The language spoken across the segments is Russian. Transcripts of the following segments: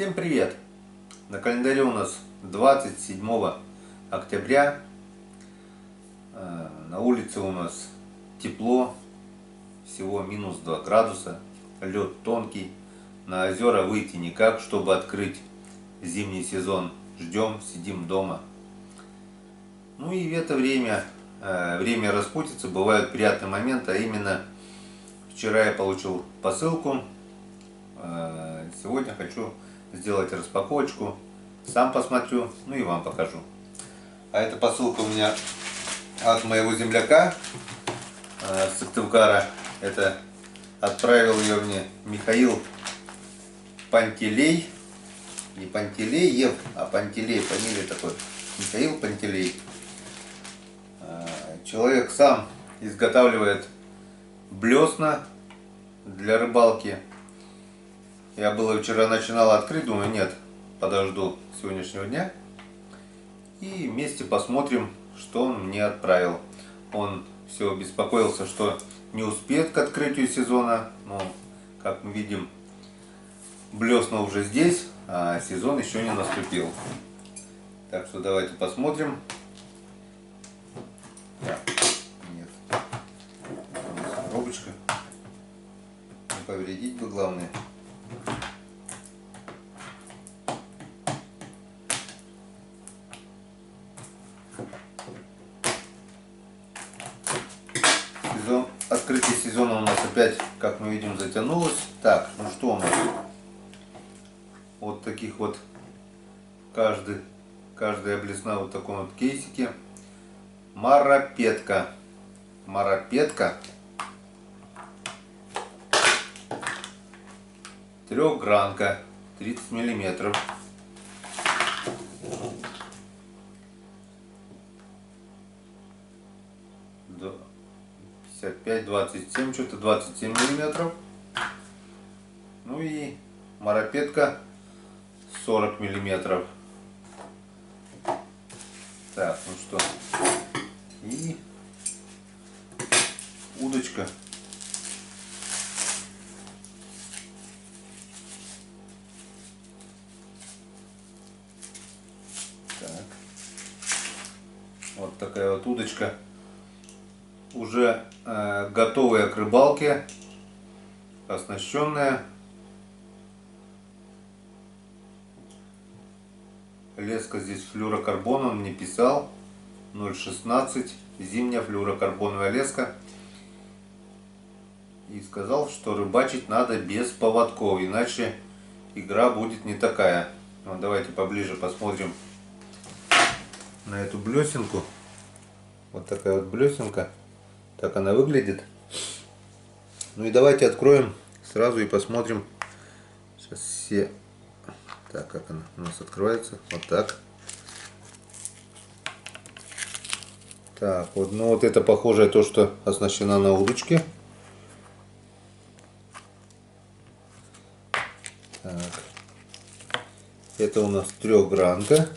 Всем привет! На календаре у нас 27 октября. На улице у нас тепло, всего минус 2 градуса, лед тонкий. На озера выйти никак, чтобы открыть зимний сезон. Ждем, сидим дома. Ну и в это время распутицы, бывают приятные моменты, а именно вчера я получил посылку. Сегодня хочу сделать распаковочку, сам посмотрю, ну и вам покажу. А эта посылка у меня от моего земляка с Сыктывкара. Это отправил ее мне Михаил Пантелей. Не Пантелеев, а Пантелей, фамилия такой. Михаил Пантелей. Человек сам изготавливает блесна для рыбалки. Я было вчера начинал открыть, думаю, нет, подожду сегодняшнего дня. И вместе посмотрим, что он мне отправил. Он все беспокоился, что не успеет к открытию сезона. Но, как мы видим, блесна уже здесь, а сезон еще не наступил. Так что давайте посмотрим. Так, нет. Коробочка. Не повредить бы, главное. Открытие сезона у нас опять, как мы видим, затянулось. Так, ну что у нас? Вот таких вот, каждая блесна вот в таком вот кейсике. Марапетка. Марапетка. Трехгранка. 30 миллиметров. Да. 55-27, что-то 27 миллиметров. Ну и марапетка 40 миллиметров. Так, ну что. И удочка. Так. Вот такая вот удочка. Уже готовая к рыбалке, оснащенная. Леска здесь флюрокарбон, он мне писал, 0,16, зимняя флюрокарбоновая леска. И сказал, что рыбачить надо без поводков, иначе игра будет не такая. Вот давайте поближе посмотрим на эту блесенку. Вот такая вот блесенка. Так она выглядит. Ну и давайте откроем сразу и посмотрим. Сейчас все. Так, как она у нас открывается. Вот так. Так, вот, ну вот это похоже то, что оснащена на удочке. Так. Это у нас трехгранка.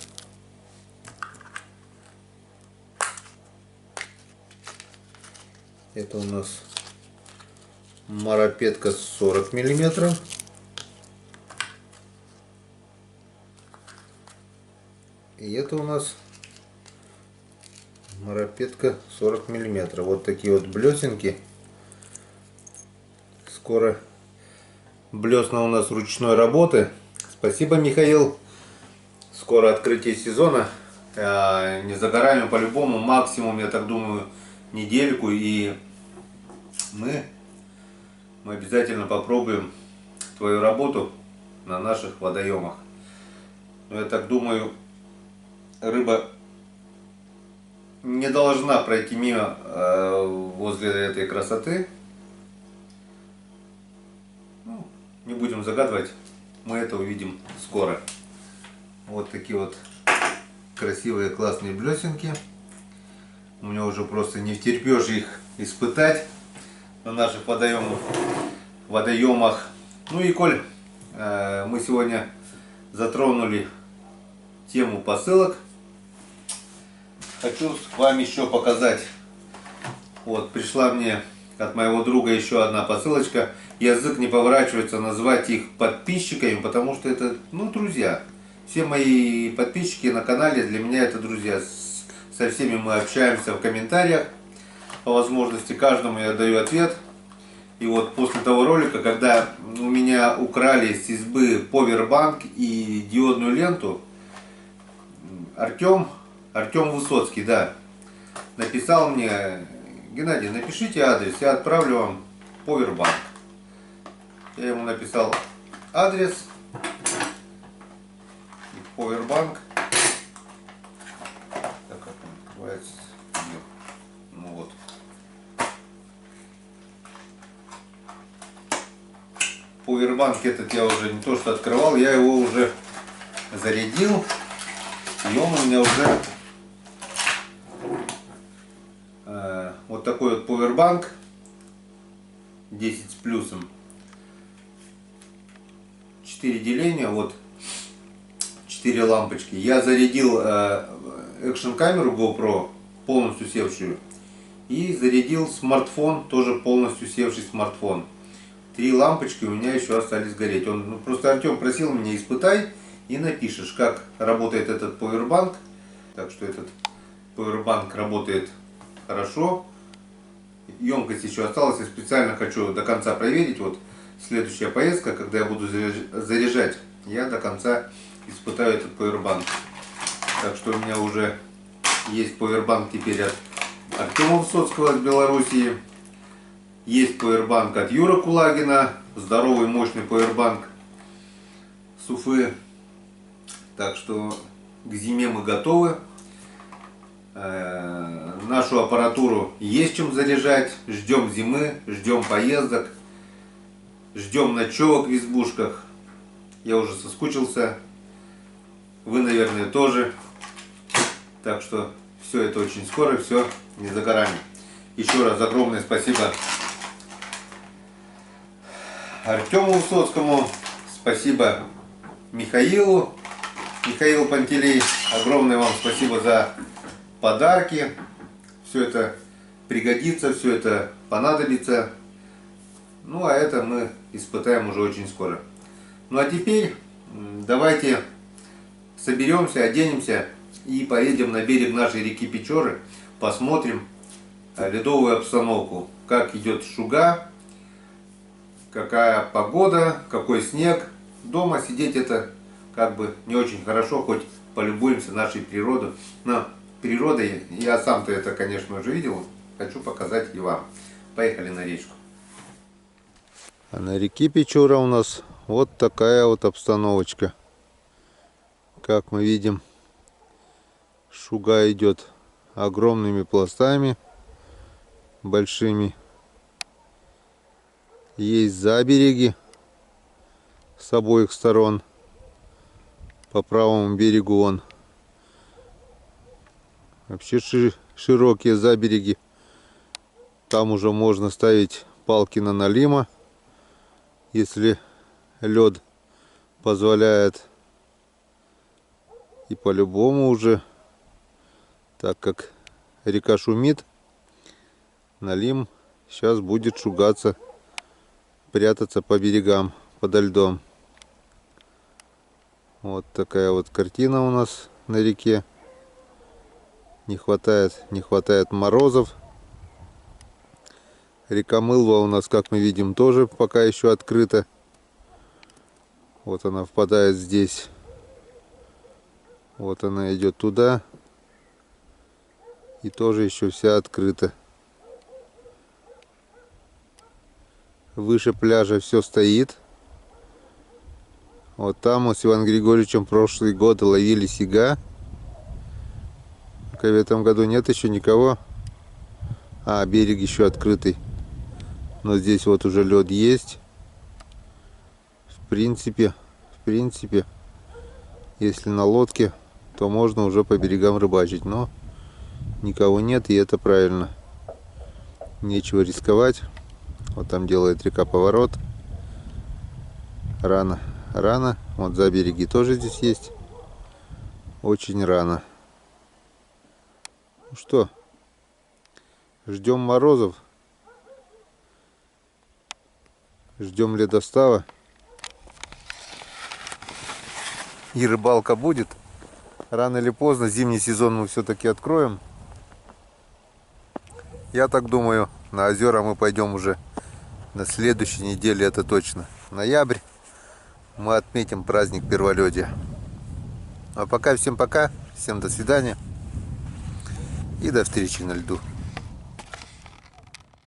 Это у нас марапетка 40 миллиметров. И это у нас марапетка 40 миллиметров. Вот такие вот блесенки. Скоро блесна у нас ручной работы. Спасибо, Михаил. Скоро открытие сезона. Не за горами, по-любому, максимум, я так думаю, недельку, и мы обязательно попробуем твою работу на наших водоемах. Но я так думаю, рыба не должна пройти мимо возле этой красоты. Ну, не будем загадывать, мы это увидим скоро. Вот такие вот красивые, классные блесенки. У меня уже просто не втерпешь их испытать на наших водоемах. Ну и коль мы сегодня затронули тему посылок, хочу вам еще показать. Вот пришла мне от моего друга еще одна посылочка. Язык не поворачивается назвать их подписчиками, потому что это, ну, друзья. Все мои подписчики на канале для меня это друзья. Со всеми мы общаемся в комментариях. По возможности каждому я даю ответ. И вот после того ролика, когда у меня украли с избы повербанк и диодную ленту, Артем Высоцкий, да, написал мне: Геннадий, напишите адрес, я отправлю вам повербанк. Я ему написал адрес и повербанк. Так, как он открывается? Нет. Ну вот. Повербанк этот я уже не то что открывал, я его уже зарядил. И он у меня уже вот такой вот повербанк 10 с плюсом. 4 деления, вот 4 лампочки. Я зарядил экшн камеру GoPro, полностью севшую. И зарядил смартфон, тоже полностью севший смартфон. 3 лампочки у меня еще остались гореть. Просто Артем просил меня: испытай и напишешь, как работает этот повербанк. Так что этот повербанк работает хорошо. Емкость еще осталась. Я специально хочу до конца проверить. Вот следующая поездка, когда я буду заряжать, я до конца испытаю этот повербанк. Так что у меня уже есть повербанк теперь от Артема Высоцкого из Белоруссии. Есть повербанк от Юры Кулагина. Здоровый, мощный повербанк с Уфы. Так что к зиме мы готовы. Нашу аппаратуру есть чем заряжать. Ждем зимы, ждем поездок, ждем ночевок в избушках. Я уже соскучился. Вы, наверное, тоже. Так что все это очень скоро, все не за горами. Еще раз огромное спасибо Артему Высоцкому. Спасибо Михаил Пантелей. Огромное вам спасибо за подарки. Все это пригодится, все это понадобится. Ну, а это мы испытаем уже очень скоро. Ну, а теперь давайте соберемся, оденемся и поедем на берег нашей реки Печоры. Посмотрим ледовую обстановку. Как идет шуга, какая погода, какой снег. Дома сидеть это как бы не очень хорошо, хоть полюбуемся нашей природой. Но природой я сам-то это, конечно, уже видел. Хочу показать и вам. Поехали на речку. А на реке Печора у нас вот такая вот обстановочка. Как мы видим, шуга идет огромными пластами, большими. Есть забереги с обоих сторон. По правому берегу вон вообще широкие забереги. Там уже можно ставить палки на налима, если лед позволяет. И по-любому уже, так как река шумит, налим сейчас будет шугаться, прятаться по берегам, подо льдом. Вот такая вот картина у нас на реке. Не хватает морозов. Река Мылва у нас, как мы видим, тоже пока еще открыта. Вот она впадает здесь. Вот она идет туда. И тоже еще вся открыта. Выше пляжа все стоит. Вот там мы с Иваном Григорьевичем прошлый год ловили сига. Только в этом году нет еще никого. А, берег еще открытый. Но здесь вот уже лед есть. В принципе, если на лодке, то можно уже по берегам рыбачить. Но никого нет, и это правильно. Нечего рисковать. Вот там делает река поворот. Рано. Вот забереги тоже здесь есть. Очень рано. Ну что, ждем морозов. Ждем ледостава. И рыбалка будет. Рано или поздно зимний сезон мы все-таки откроем. Я так думаю, на озера мы пойдем уже на следующей неделе, это точно. Ноябрь. Мы отметим праздник Перволедия. А пока всем пока. Всем до свидания. И до встречи на льду.